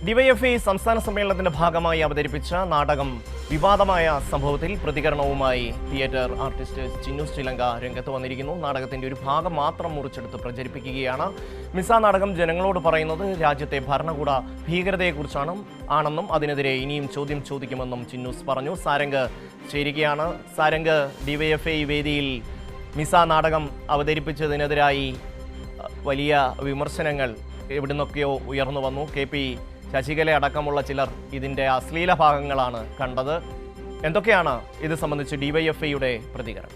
DYFI സംസ്ഥാന സമ്മേളനത്തിന്റെ ഭാഗമായി അവതരിപ്പിച്ച നാടകം വിവാദമായ സംഭവത്തിൽ പ്രതികരണവുമായി തിയേറ്റർ ആർട്ടിസ്റ്റ് ചിന്നു ശ്രീലങ്ക രംഗത്ത് വന്നിരിക്കുന്നു. നാടകത്തിന്റെ ഒരു ഭാഗം മാത്രം മുറിച്ചെടുത്ത് പ്രചരിപ്പിക്കുകയാണ്. മിസ നാടകം ജനങ്ങളോട് പറയുന്നത് രാജ്യത്തെ ഭരണകൂട ഭീകരതയെക്കുറിച്ചാണെന്നും അതിനെതിരെ ഇനിയും ചോദ്യം ചോദിക്കുമെന്നും ചിന്നൂസ് പറഞ്ഞു. സാരംഗ് ചേരുകയാണ്. സാരംഗ്, ഡിവൈഎഫ്ഐ വേദിയിൽ മിസ നാടകം അവതരിപ്പിച്ചതിനെതിരായി വലിയ വിമർശനങ്ങൾ എവിടുന്നൊക്കെയോ ഉയർന്നു വന്നു. കെ.പി. ശശികല അടക്കമുള്ള ചിലർ ഇതിൻ്റെ അശ്ലീല ഭാഗങ്ങളാണ് കണ്ടത്. എന്തൊക്കെയാണ് ഇത് സംബന്ധിച്ച് ഡിവൈഎഫ്ഐയുടെ പ്രതികരണം?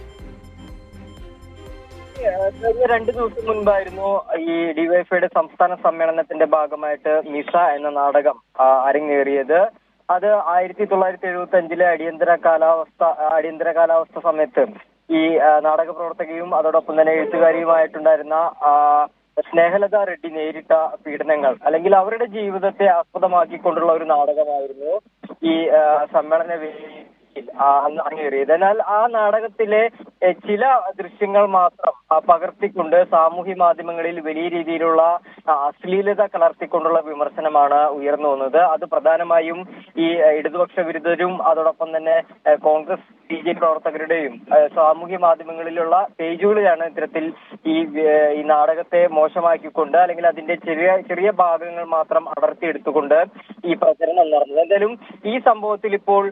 കഴിഞ്ഞ 2 ദിവസം മുൻപായിരുന്നു ഈ ഡിവൈഎഫ്ഐയുടെ സംസ്ഥാന സമ്മേളനത്തിന്റെ ഭാഗമായിട്ട് മിസ എന്ന നാടകം അരങ്ങേറിയത്. അത് 1975 അടിയന്തര കാലാവസ്ഥ സമയത്ത് ഈ നാടക പ്രവർത്തകയും അതോടൊപ്പം തന്നെ എഴുത്തുകാരിയുമായിട്ടുണ്ടായിരുന്ന സ്നേഹലത റെഡ്ഡി നേരിട്ട പീഡനങ്ങൾ അല്ലെങ്കിൽ അവരുടെ ജീവിതത്തെ ആസ്പദമാക്കിക്കൊണ്ടുള്ള ഒരു നാടകമായിരുന്നു ഈ സമ്മേളന വേദിയിൽ അരങ്ങേറിയത്. എന്നാൽ ആ നാടകത്തിലെ ചില ദൃശ്യങ്ങൾ മാത്രം പകർത്തിക്കൊണ്ട് സാമൂഹ്യ മാധ്യമങ്ങളിൽ വലിയ രീതിയിലുള്ള അശ്ലീലത കലർത്തിക്കൊണ്ടുള്ള വിമർശനമാണ് ഉയർന്നു വന്നത്. അത് പ്രധാനമായും ഈ ഇടതുപക്ഷ വിരുദ്ധരും അതോടൊപ്പം തന്നെ കോൺഗ്രസ് BJP പ്രവർത്തകരുടെയും സാമൂഹ്യ മാധ്യമങ്ങളിലുള്ള പേജുകളിലാണ് ഇത്തരത്തിൽ ഈ നാടകത്തെ മോശമാക്കിക്കൊണ്ട് അല്ലെങ്കിൽ അതിന്റെ ചെറിയ ഭാഗങ്ങൾ മാത്രം അടർത്തിയെടുത്തുകൊണ്ട് ഈ പ്രചരണം നടന്നത്. എന്തായാലും ഈ സംഭവത്തിൽ ഇപ്പോൾ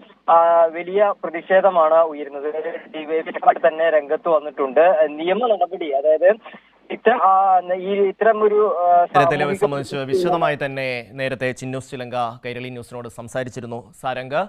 വലിയ പ്രതിഷേധമാണ് ഉയരുന്നത്. ഡിവൈഎഫ്ഐ തന്നെ രംഗത്ത് വന്നിട്ടുണ്ട്. നിയമ നടപടി, അതായത് ഇത്തരമൊരു സംബന്ധിച്ച് വിശദമായി തന്നെ നേരത്തെ ചിന്നു ശ്രീലങ്ക കൈരളി ന്യൂസിനോട് സംസാരിച്ചിരുന്നു. സാരംഗ്.